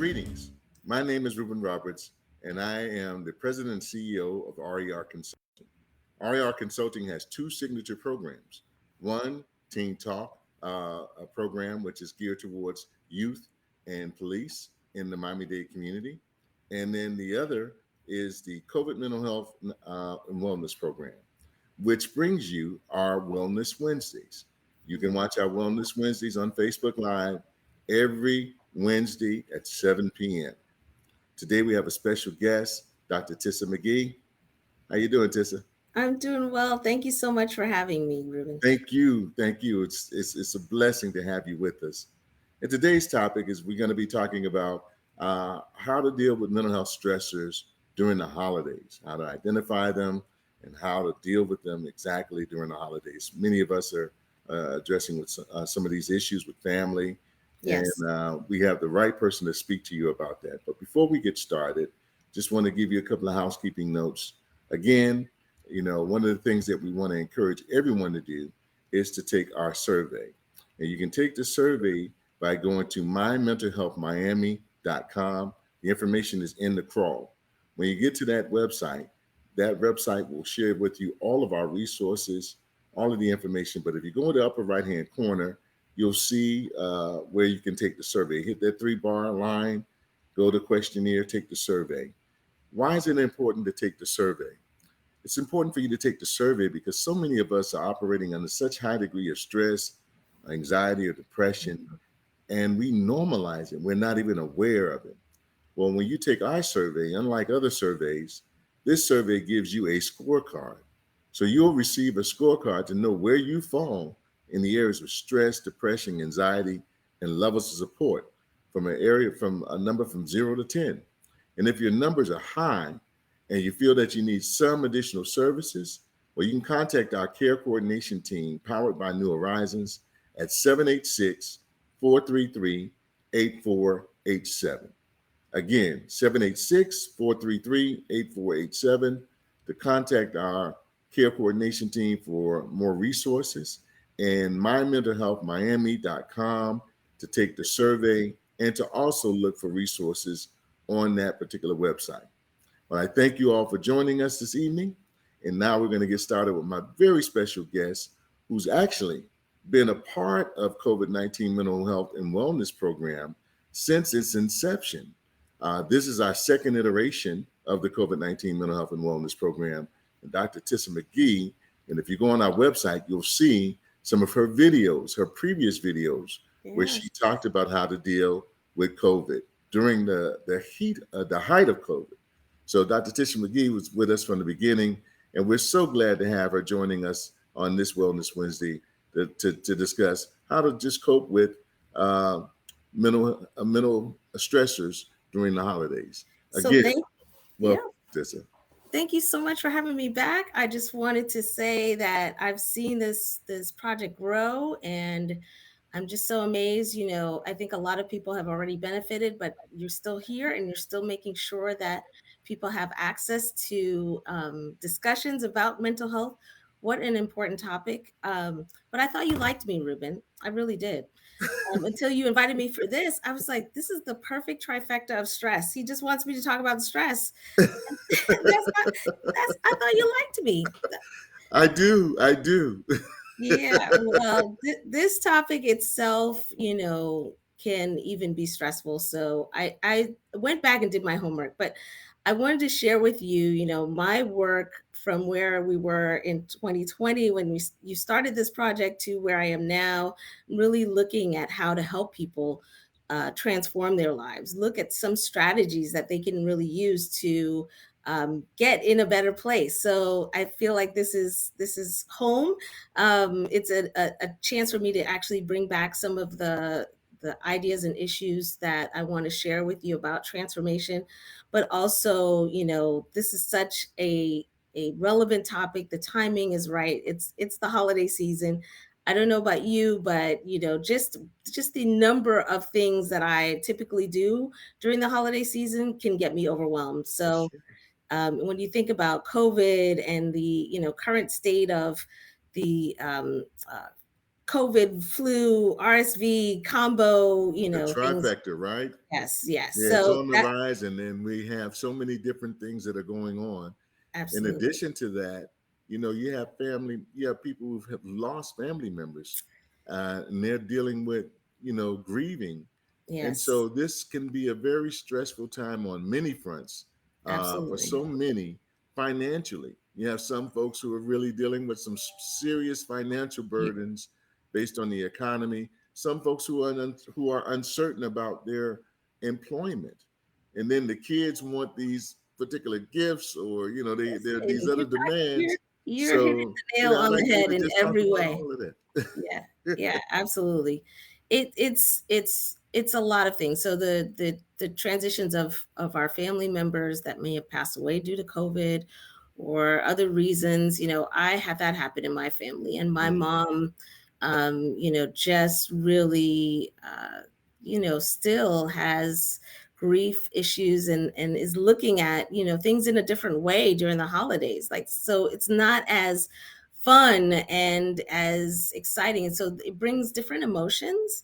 Greetings. My name is Ruben Roberts, and I am the president and CEO of RER Consulting. RER Consulting has two signature programs. One, Teen Talk, a program which is geared towards youth and police in the Miami-Dade community. And then the other is the COVID Mental Health and Wellness Program, which brings you our Wellness Wednesdays. You can watch our Wellness Wednesdays on Facebook Live every Wednesday at 7 p.m. Today we have a special guest, Dr. Tisa McGhee. How you doing, Tissa? I'm doing well. Thank you so much for having me, Ruben. Thank you, thank you. It's a blessing to have you with us. And today's topic is we're going to be talking about how to deal with mental health stressors during the holidays, how to identify them, and how to deal with them exactly during the holidays. Many of us are addressing with some of these issues with family, and Yes. we have the right person to speak to you about that. But before we get started, just want to give you a couple of housekeeping notes. Again, one of the things that we want to encourage everyone to do is to take our survey. And you can take the survey by going to mymentalhealthmiami.com. The information is in the crawl. When you get to that website will share with you all of our resources, all of the information. But if you go in the upper right-hand corner, you'll see where you can take the survey. Hit that 3-bar line, go to questionnaire, take the survey. Why is it important to take the survey? It's important for you to take the survey because so many of us are operating under such high degree of stress, anxiety, or depression, and we normalize it. We're not even aware of it. Well, when you take our survey, unlike other surveys, this survey gives you a scorecard. So you'll receive a scorecard to know where you fall in the areas of stress, depression, anxiety, and levels of support from a number from 0 to 10. And if your numbers are high, and you feel that you need some additional services, well, you can contact our care coordination team powered by New Horizons at 786-433-8487. Again, 786-433-8487 to contact our care coordination team for more resources, and mymentalhealthmiami.com to take the survey and to also look for resources on that particular website. Well, I thank you all for joining us this evening. And now we're going to get started with my very special guest, who's actually been a part of COVID-19 mental health and wellness program since its inception. This is our second iteration of the COVID-19 mental health and wellness program. And Dr. Tisa McGhee, and if you go on our website, you'll see some of her videos, her previous videos, where she Yes. talked about how to deal with COVID during the height of COVID. So Dr. Tisa McGhee was with us from the beginning, and we're so glad to have her joining us on this Wellness Wednesday to discuss how to just cope with mental stressors during the holidays. So Again, yeah, welcome, Tisa. thank you so much for having me back. I just wanted to say that I've seen this project grow, and I'm just so amazed. I think a lot of people have already benefited, but you're still here and you're still making sure that people have access to discussions about mental health. What an important topic. But I thought you liked me, Ruben. I really did. Until you invited me for this, I was like, this is the perfect trifecta of stress. He just wants me to talk about the stress. that's not, I thought you liked me. I do. I do. Yeah, well, this topic itself, can even be stressful. So I went back and did my homework, but I wanted to share with you, my work from where we were in 2020 when you started this project to where I am now, really looking at how to help people transform their lives, look at some strategies that they can really use to get in a better place. So I feel like this is home. It's a chance for me to actually bring back some of the ideas and issues that I want to share with you about transformation, but also, this is such a relevant topic. The timing is right. It's the holiday season. I don't know about you, but just the number of things that I typically do during the holiday season can get me overwhelmed. So when you think about COVID and the current state of the COVID, flu, RSV combo, The things. trifecta, right? Yes, yes. Yeah, it's So on the that rise, and then we have so many different things that are going on. In absolutely. addition to that, you have people who have lost family members, and they're dealing with, grieving. And Yes, so this can be a very stressful time on many fronts, for absolutely. so many financially. You have some folks who are really dealing with some serious financial Ye- burdens based on the economy. Some folks who are uncertain about their employment, and then the kids want these particular gifts, or there are Listen, these other you're demands. you're hitting So the nail I'd on like the for you head to in just talk every about way. all of that. Yeah, yeah, absolutely. It's a lot of things. So the transitions of our family members that may have passed away due to COVID or other reasons. I had that happen in my family, and my Mm, mom, just really, still has grief issues and is looking at things in a different way during the holidays. Like, so it's not as fun and as exciting. And so it brings different emotions.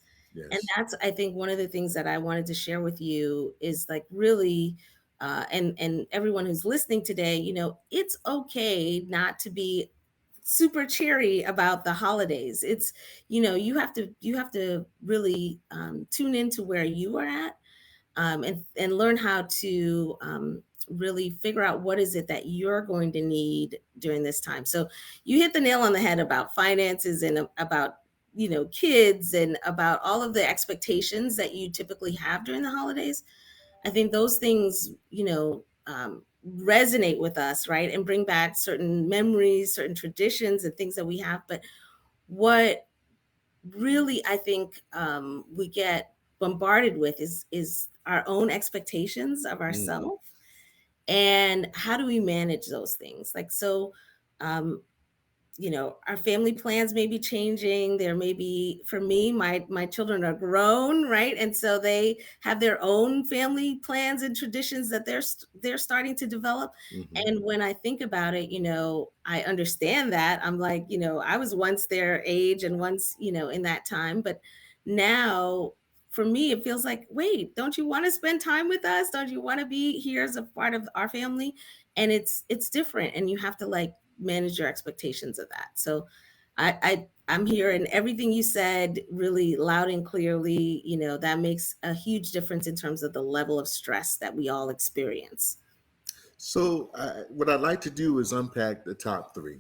And yes. that's, I think, one of the things that I wanted to share with you is like really, and everyone who's listening today, it's okay not to be super cheery about the holidays. It's, you have to really tune into where you are at, and learn how to really figure out what is it that you're going to need during this time. So you hit the nail on the head about finances and about kids and about all of the expectations that you typically have during the holidays. I think those things resonate with us, right, and bring back certain memories, certain traditions and things that we have. But what really I think we get bombarded with is our own expectations of Mm, ourselves, and how do we manage those things. Like, so um, our family plans may be changing. There may be, for me, my children are grown, right, and so they have their own family plans and traditions that they're starting to develop. hmm. And when I think about it, I understand that. I'm like, I was once their age and once, in that time, but now for me it feels like, wait, don't you want to spend time with us? Don't you want to be here as a part of our family? And it's different, and you have to like manage your expectations of that. So I'm hearing everything you said really loud and clearly. That makes a huge difference in terms of the level of stress that we all experience. So what I'd like to do is unpack the top three.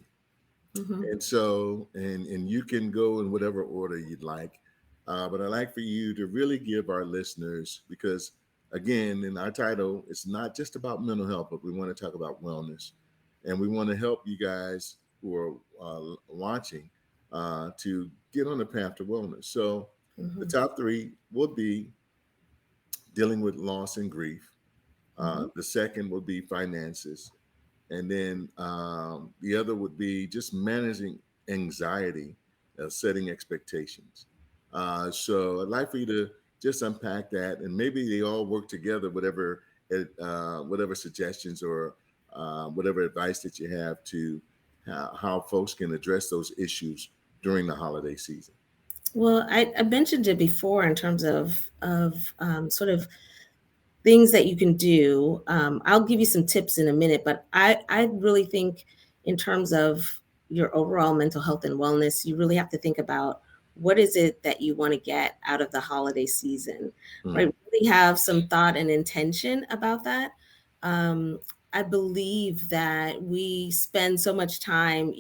Hmm. And so, and you can go in whatever order you'd like. But I'd like for you to really give our listeners, because again, in our title, it's not just about mental health, but we want to talk about wellness. And we want to help you guys who are watching, to get on the path to wellness. So the Hmm. top three will be dealing with loss and grief. Hmm. The second would be finances, and then the other would be just managing anxiety, setting expectations. So I'd like for you to just unpack that, and maybe they all work together. Whatever suggestions or whatever advice that you have to how folks can address those issues during the holiday season. Well, I mentioned it before in terms of sort of things that you can do. I'll give you some tips in a minute, but I really think in terms of your overall mental health and wellness, you really have to think about what is it that you want to get out of the holiday season, Mm, right? Really have some thought and intention about that. I believe that we spend so much time,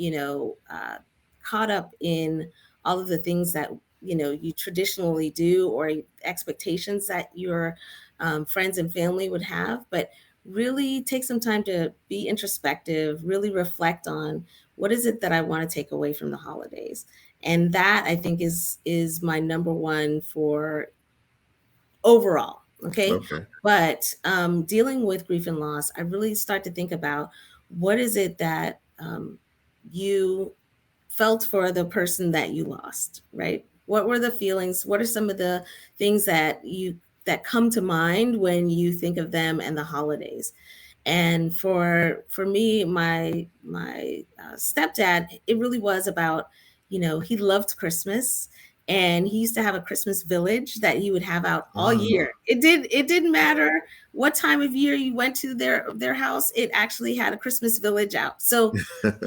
caught up in all of the things that you traditionally do, or expectations that your friends and family would have. But really take some time to be introspective, really reflect on what is it that I want to take away from the holidays. And that, I think, is my number one for overall. Okay. okay. But dealing with grief and loss, I really start to think about what is it that you felt for the person that you lost, right? What were the feelings? What are some of the things that come to mind when you think of them and the holidays? And for me, my stepdad, it really was about he loved Christmas, and he used to have a Christmas village that he would have out all Oh, year. It didn't matter what time of year you went to their house, it actually had a Christmas village out. So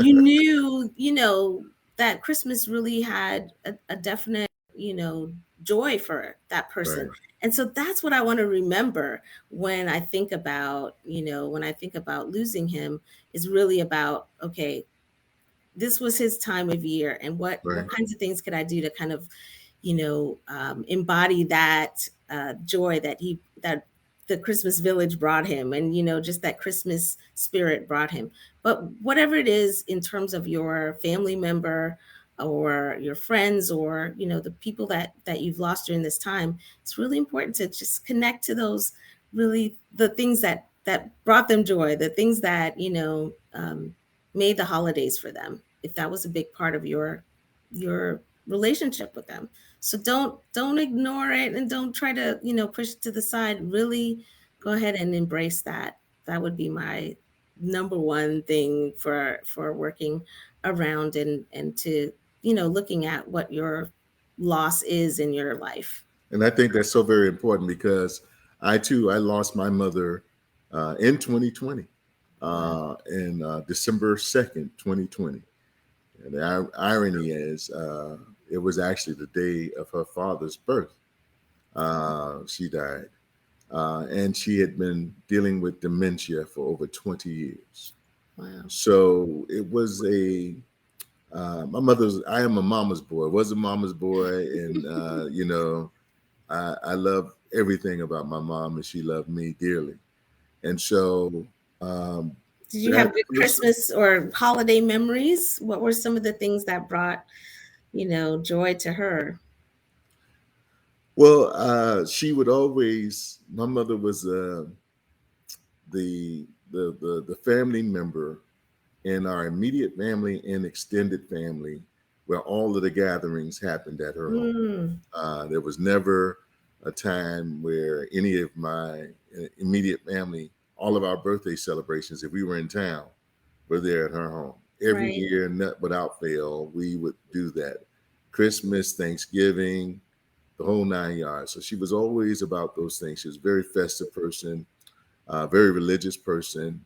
you knew, that Christmas really had a definite, joy for that person. right, And so that's what I want to remember when I think about, losing him, is really about, okay, this was his time of year, and what right. kinds of things could I do to kind of, embody that joy that the Christmas village brought him, and just that Christmas spirit brought him. But whatever it is, in terms of your family member or your friends, or the people that you've lost during this time, it's really important to just connect to those, really, the things that brought them joy, the things that made the holidays for them, if that was a big part of your relationship with them. So don't ignore it, and don't try to push it to the side. Really go ahead and embrace that. That would be my number one thing for working around, and to looking at what your loss is in your life. And I think that's so very important because I lost my mother in 2020, Wow. in December 2nd, 2020. And the irony is, it was actually the day of her father's birth. She died. And she had been dealing with dementia for over 20 years. Wow. So it was I am a mama's boy, was a mama's boy. And, I love everything about my mom, and she loved me dearly. And so um, Did you that have good person, Christmas or holiday memories? What were some of the things that brought, joy to her? well, my mother was the family member in our immediate family and extended family where all of the gatherings happened at her home. Mm, There was never a time where any of my immediate family, all of our birthday celebrations, if we were in town, were there at her home. Every right. year, not without fail, we would do that. Christmas, Thanksgiving, the whole 9 yards. So she was always about those things. She was a very festive person, very religious person.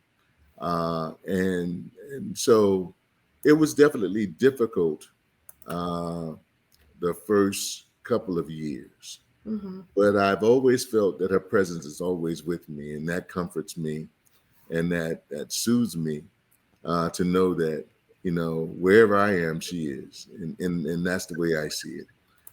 And so it was definitely difficult uh, the first couple of years. Hmm. But I've always felt that her presence is always with me, and that comforts me, and that soothes me, to know that wherever I am, she is, and that's the way I see it.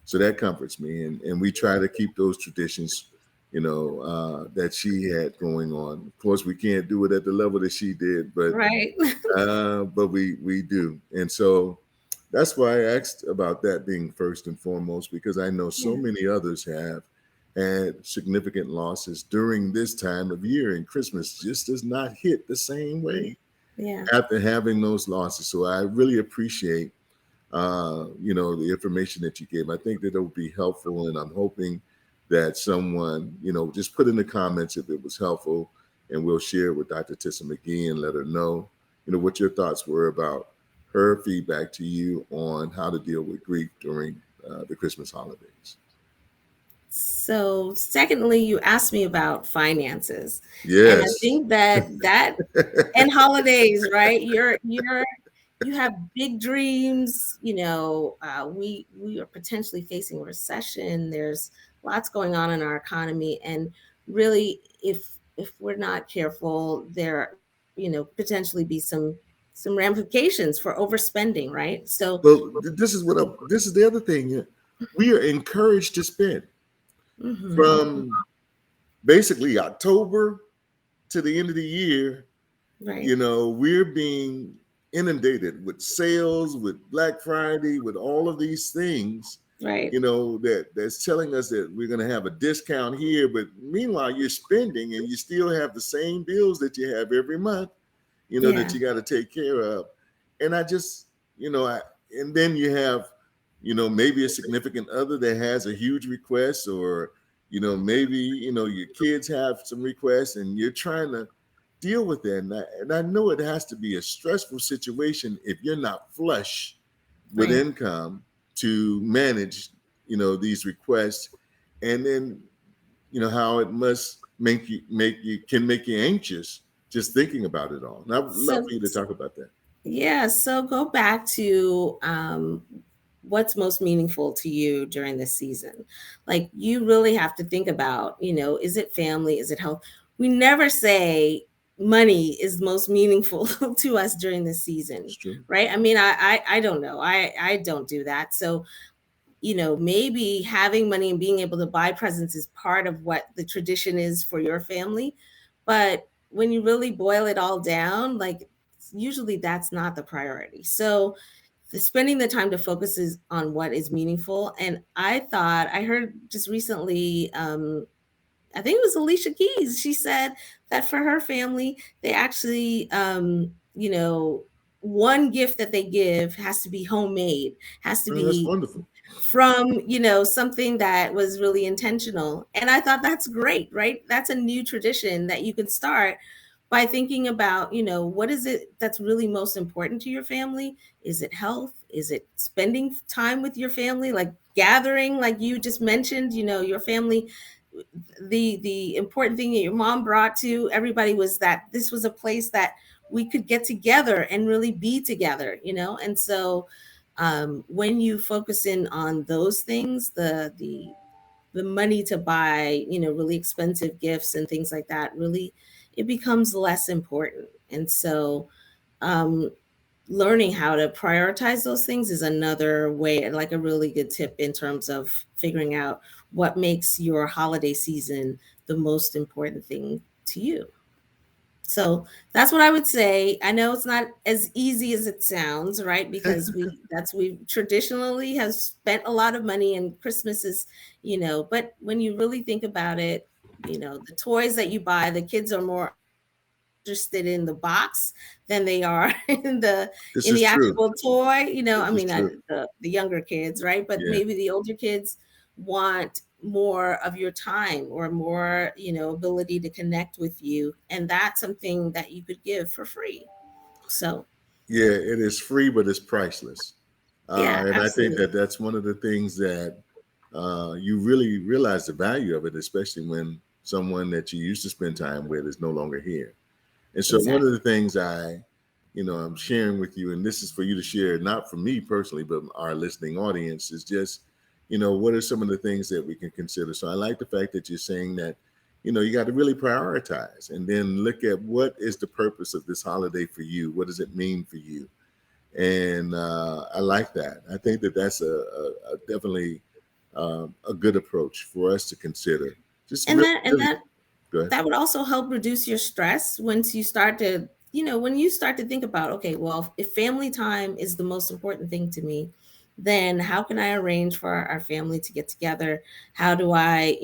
So that comforts me, and we try to keep those traditions, that she had going on. Of course, we can't do it at the level that she did, Right. but we do, and so that's why I asked about that being first and foremost, because I know so Yeah. many others have had significant losses during this time of year, and Christmas just does not hit the same way Yeah. after having those losses. So I really appreciate the information that you gave. I think that it will be helpful, and I'm hoping that someone, just put in the comments if it was helpful, and we'll share it with Dr. Tissa McGhee and let her know, what your thoughts were about her feedback to you on how to deal with grief during the Christmas holidays. So, secondly, you asked me about finances, and I Yes. think that and holidays, right? You have big dreams. We are potentially facing a recession. There's lots going on in our economy, and really, if we're not careful, there potentially be some ramifications for overspending, right? So, Well, this is the other thing. We are encouraged to spend mhm, from basically October to the end of the year. right, We're being inundated with sales, with Black Friday, with all of these things, right, that's telling us that we're going to have a discount here. But meanwhile, you're spending and you still have the same bills that you have every month, that yeah, you got to take care of. And I just, and then you have, maybe a significant other that has a huge request, or, maybe, your kids have some requests, and you're trying to deal with that. And I know it has to be a stressful situation if you're not flush with Right. income to manage, these requests, and then how it must make you anxious just thinking about it all. And I would love So for you to talk about that. yeah, so go back to what's most meaningful to you during this season. Like you really have to think about, is it family? Is it health? We never say money is most meaningful to us during this season, It's true. right? I mean, I don't know. I don't do that. So maybe having money and being able to buy presents is part of what the tradition is for your family. But when you really boil it all down, like usually that's not the priority. So spending the time to focus is on what is meaningful. And I heard just recently, I think it was Alicia Keys. She said that for her family, they actually, one gift that they give has to be homemade, has to Oh, that's be wonderful. from something that was really intentional. And I thought that's great, right? That's a new tradition that you can start by thinking about, what is it that's really most important to your family? Is it health? Is it spending time with your family, like gathering, like you just mentioned, your family? The important thing that your mom brought to everybody was that this was a place that we could get together and really be together, and so when you focus in on those things, the money to buy, really expensive gifts and things like that, really it becomes less important. And so um, learning how to prioritize those things is another way, like a really good tip in terms of figuring out what makes your holiday season the most important thing to you. So that's what I would say. I know it's not as easy as it sounds, right? Because we traditionally have spent a lot of money, and Christmas is, but when you really think about it, the toys that you buy, the kids are more interested in the box than they are This in is the true. actual toy. I This is mean, true. the younger kids, right? But Yeah. maybe the older kids want more of your time or more, ability to connect with you, and that's something that you could give for free. So, Yeah, it is free, but it's priceless. yeah, And I think absolutely. that that's one of the things that you really realize the value of it, especially when someone that you used to spend time with is no longer here. And so one of Exactly. the things I'm sharing with you, and this is for you to share, not for me personally, but our listening audience, is just, what are some of the things that we can consider? So I like the fact that you're saying that, you got to really prioritize and then look at what is the purpose of this holiday for you? What does it mean for you? And I like that. I think that that's a definitely a good approach for us to consider. Just And really, that and really that good. that would also help reduce your stress once you start to, when you start to think about, okay, well, if family time is the most important thing to me, then how can I arrange for our family to get together? How do I,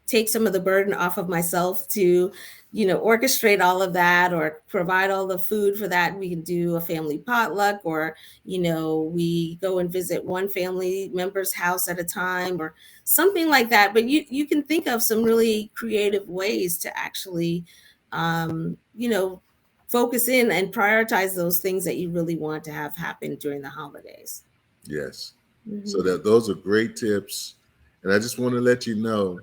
take some of the burden off of myself to, orchestrate all of that or provide all the food for that? We can do a family potluck, or, we go and visit one family member's house at a time or something like that. But you can think of some really creative ways to actually, focus in and prioritize those things that you really want to have happen during the holidays. Yes. So Hmm. that those are great tips. And I just want to let you know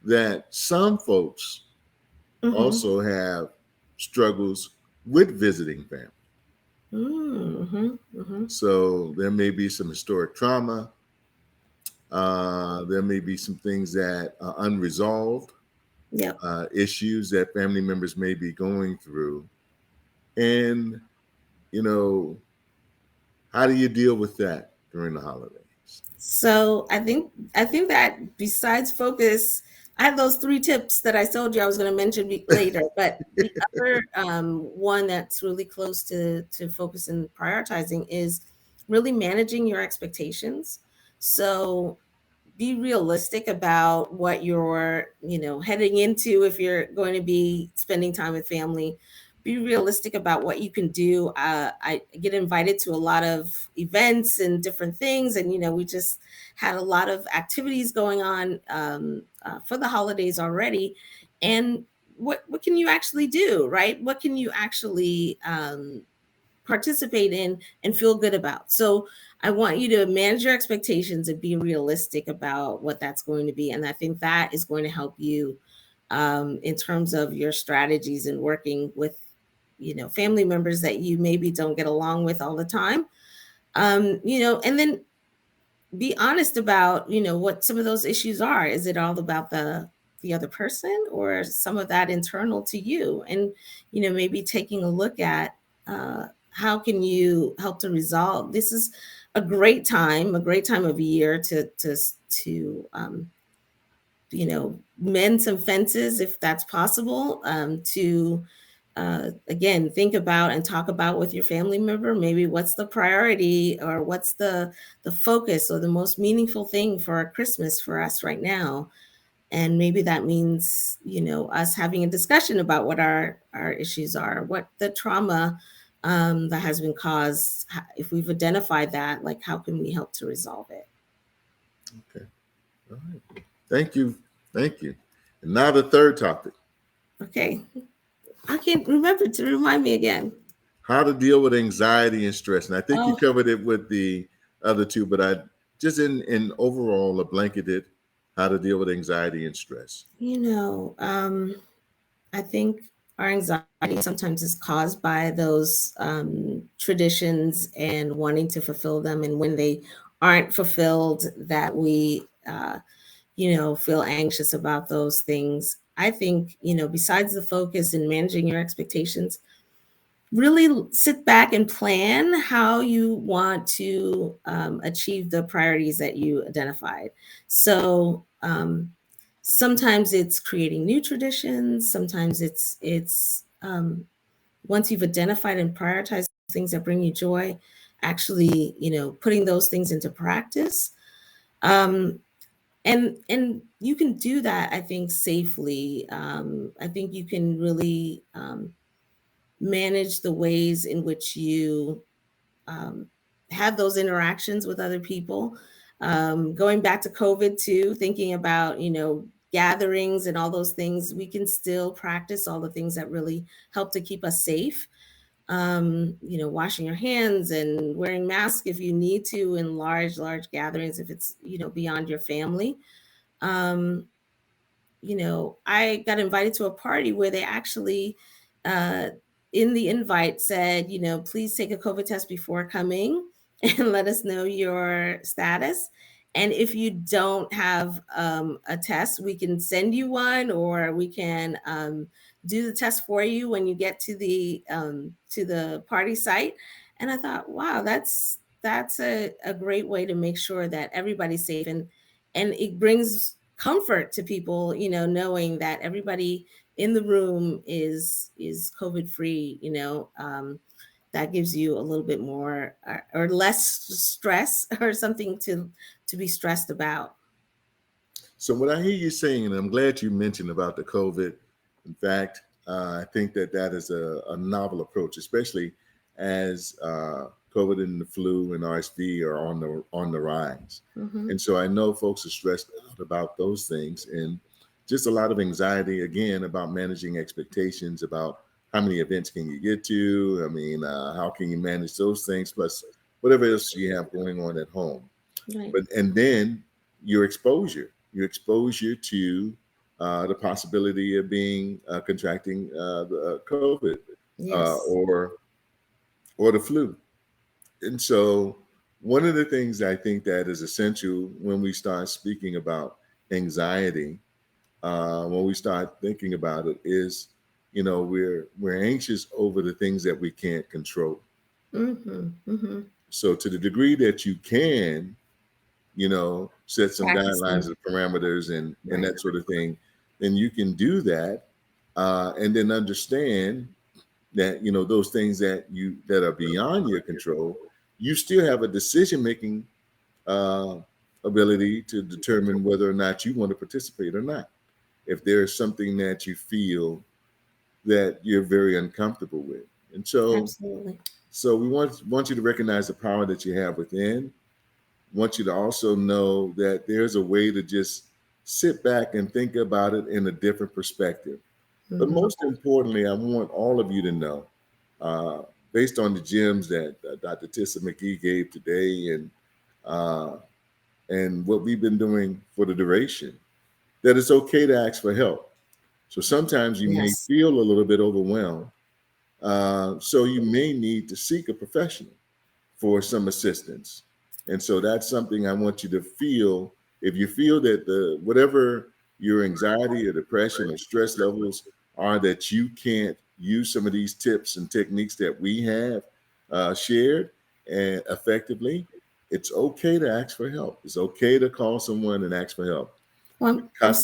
that some folks Hmm. also have struggles with visiting family. Hmm. Hmm. So there may be some historic trauma. There may be some things that are unresolved, Yep. issues that family members may be going through. And, you know, how do you deal with that during the holidays? So I think that besides focus, I have those three tips that I told you I was going to mention later. But the other one that's really close to focus and prioritizing is really managing your expectations. So be realistic about what you're, heading into. If you're going to be spending time with family, be realistic about what you can do. I get invited to a lot of events and different things, and we just had a lot of activities going on for the holidays already. And what can you actually do, right? What can you actually participate in and feel good about. So I want you to manage your expectations and be realistic about what that's going to be. And I think that is going to help you in terms of your strategies and working with, family members that you maybe don't get along with all the time. And then be honest about, what some of those issues are. Is it all about the other person, or some of that internal to you? And, maybe taking a look at how can you help to resolve. This is a great time of year to mend some fences if that's possible, to again think about and talk about with your family member, maybe what's the priority, or what's the focus, or the most meaningful thing for Christmas for us right now. And maybe that means, us having a discussion about what our issues are, what the trauma that has been caused. If we've identified that, like, how can we help to resolve it? Okay. All right. Thank you. Thank you. And now the third topic: Okay, I can't remember, to remind me again. how to deal with anxiety and stress. And I think you Oh, covered it with the other two, but I just in overall a blanketed how to deal with anxiety and stress. I think our anxiety sometimes is caused by those traditions and wanting to fulfill them. And when they aren't fulfilled, that we, feel anxious about those things. I think, besides the focus in managing your expectations, really sit back and plan how you want to achieve the priorities that you identified. So sometimes it's creating new traditions. Sometimes it's once you've identified and prioritized things that bring you joy, actually, putting those things into practice. Um, and you can do that, I think, safely. I think you can really manage the ways in which you um, have those interactions with other people. Going back to COVID too, thinking about, gatherings and all those things, we can still practice all the things that really help to keep us safe. Washing your hands and wearing masks if you need to in large gatherings, if it's, beyond your family. Um, I got invited to a party where they actually, uh, in the invite said, please take a COVID test before coming and let us know your status. And if you don't have a test, we can send you one, or we can do the test for you when you get to the party site. And I thought, wow, that's a great way to make sure that everybody's safe, and it brings comfort to people, knowing that everybody in the room is COVID free. That gives you a little bit more, or less stress, or something to be stressed about. So what I hear you saying, and I'm glad you mentioned about the COVID. In fact, I think that is a novel approach, especially as COVID and the flu and RSV are on the rise. Hmm. And so I know folks are stressed out about those things, and just a lot of anxiety again about managing expectations about how many events can you get to. I mean, how can you manage those things plus whatever else you have going on at home. Right. But and then your exposure to the possibility of being contracting the COVID Yes. or the flu. And so one of the things I think that is essential when we start speaking about anxiety, when we start thinking about it, is we're anxious over the things that we can't control. Hmm. Hmm. So to the degree that you can, set some guidelines Practicing. and parameters and Right. that sort of thing, then you can do that, and then understand that those things that are beyond your control, you still have a decision making uh, ability to determine whether or not you want to participate or not. If there's something that you feel that you're very uncomfortable with, and Absolutely. so we want you to recognize the power that you have within. Want you to also know that there's a way to just sit back and think about it in a different perspective. But Hmm. most importantly, I want all of you to know, uh, based on the gems that Dr. Tisa McGhee gave today, uh, and what we've been doing for the duration, that it's okay to ask for help. So sometimes you may Yes. feel a little bit overwhelmed. So you may need to seek a professional for some assistance. And so that's something I want you to feel. If you feel that the whatever your anxiety or depression or stress levels are, that you can't use some of these tips and techniques that we have shared and effectively, it's okay to ask for help. It's okay to call someone and ask for help. Well, I'm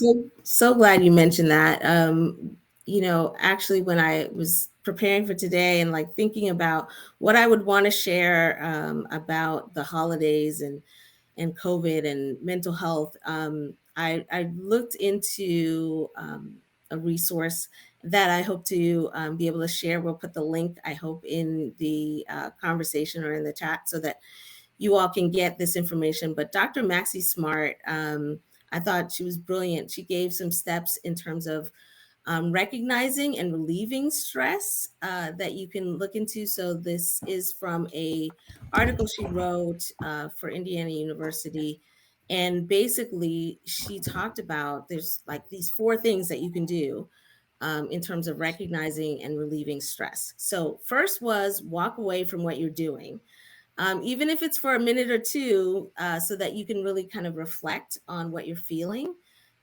so glad you mentioned that. Actually, when I was preparing for today and like thinking about what I would want to share about the holidays and COVID and mental health, I looked into a resource that I hope to be able to share. We'll put the link, I hope, in the conversation or in the chat so that you all can get this information. But Dr. Maxie Smart, I thought she was brilliant. She gave some steps in terms of recognizing and relieving stress that you can look into. So this is from a article she wrote for Indiana University. And basically, she talked about there's like these four things that you can do in terms of recognizing and relieving stress. So, first was walk away from what you're doing, even if it's for a minute or two, so that you can really kind of reflect on what you're feeling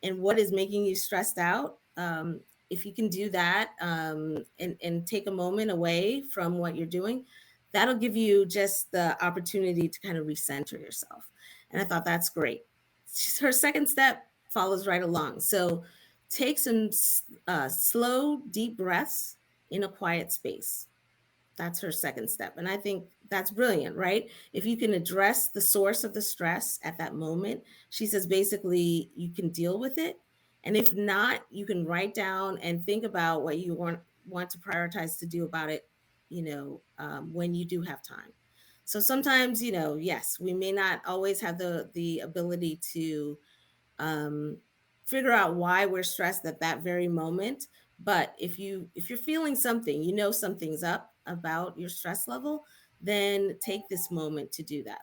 and what is making you stressed out. If you can do that and take a moment away from what you're doing, that'll give you just the opportunity to kind of recenter yourself. And I thought that's great. Her second step follows right along. So take some slow, deep breaths in a quiet space. That's her second step. And I think that's brilliant, right? If you can address the source of the stress at that moment, she says basically you can deal with it. And if not, you can write down and think about what you want to prioritize to do about it, when you do have time. So sometimes, yes, we may not always have the ability to um, figure out why we're stressed at that very moment. But if you're feeling something, something's up about your stress level, then take this moment to do that.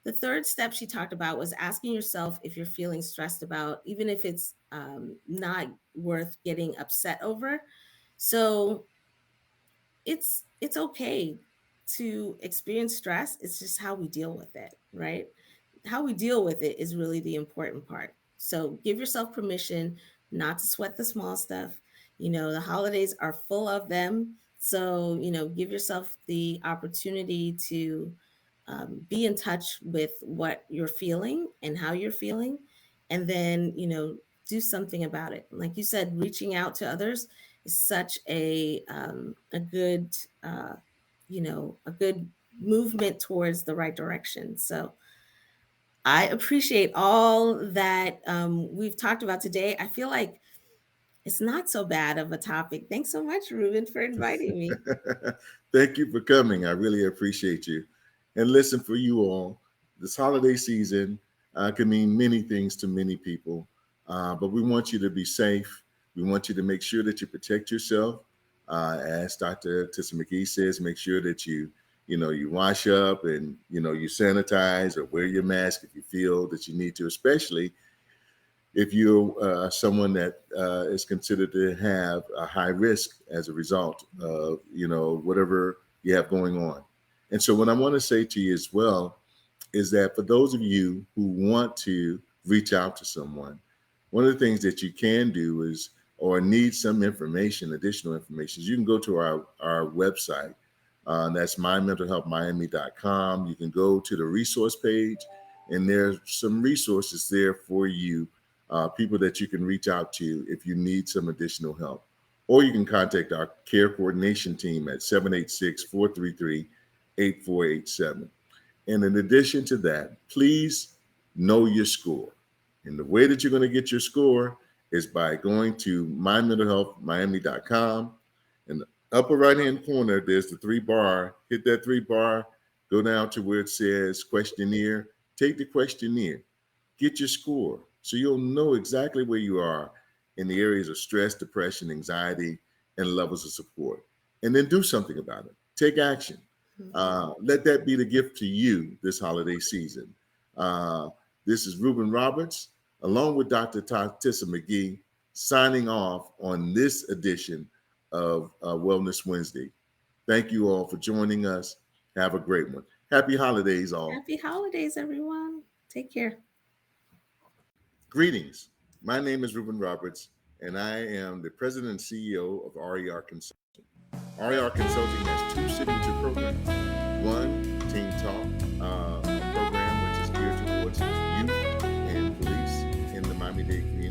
The third step she talked about was asking yourself if you're feeling stressed about, even if it's not worth getting upset over. So it's okay to experience stress. It's just how we deal with it, right? How we deal with it is really the important part. So give yourself permission not to sweat the small stuff. The holidays are full of them. So, give yourself the opportunity to be in touch with what you're feeling and how you're feeling. And then, do something about it. Like you said, reaching out to others is such a good, a good movement towards the right direction. So, I appreciate all that we've talked about today. I feel like it's not so bad of a topic. Thanks so much, Ruben, for inviting me. Thank you for coming. I really appreciate you. And listen, for you all, this holiday season can mean many things to many people, but we want you to be safe. We want you to make sure that you protect yourself. As Dr. Tissa McGhee says, make sure that you wash up and, you sanitize or wear your mask if you feel that you need to, especially if you're someone that is considered to have a high risk as a result of whatever you have going on. And so what I want to say to you as well is that for those of you who want to reach out to someone, one of the things that you can do is, or need some information, additional information, is you can go to our website. That's mymentalhealthmiami.com. You can go to the resource page, and there's some resources there for you, people that you can reach out to if you need some additional help. Or you can contact our care coordination team at 786-433-8487. And in addition to that, please know your score. And the way that you're going to get your score is by going to mymentalhealthmiami.com. In the upper right hand corner, there's the three bar. Hit that three bar, go down to where it says questionnaire. Take the questionnaire, get your score so you'll know exactly where you are in the areas of stress, depression, anxiety, and levels of support. And then do something about it. Take action. Mhm. Let that be the gift to you this holiday season. Uh, this is Ruben Roberts, along with Dr. Tisa McGhee, signing off on this edition of Wellness Wednesday. Thank you all for joining us. Have a great one. Happy holidays, all. Happy holidays, everyone. Take care. Greetings. My name is Ruben Roberts, and I am the president and CEO of RER Consulting. RER Consulting has two signature programs. One, Team Talk, a program which is geared towards youth and police in the Miami-Dade community.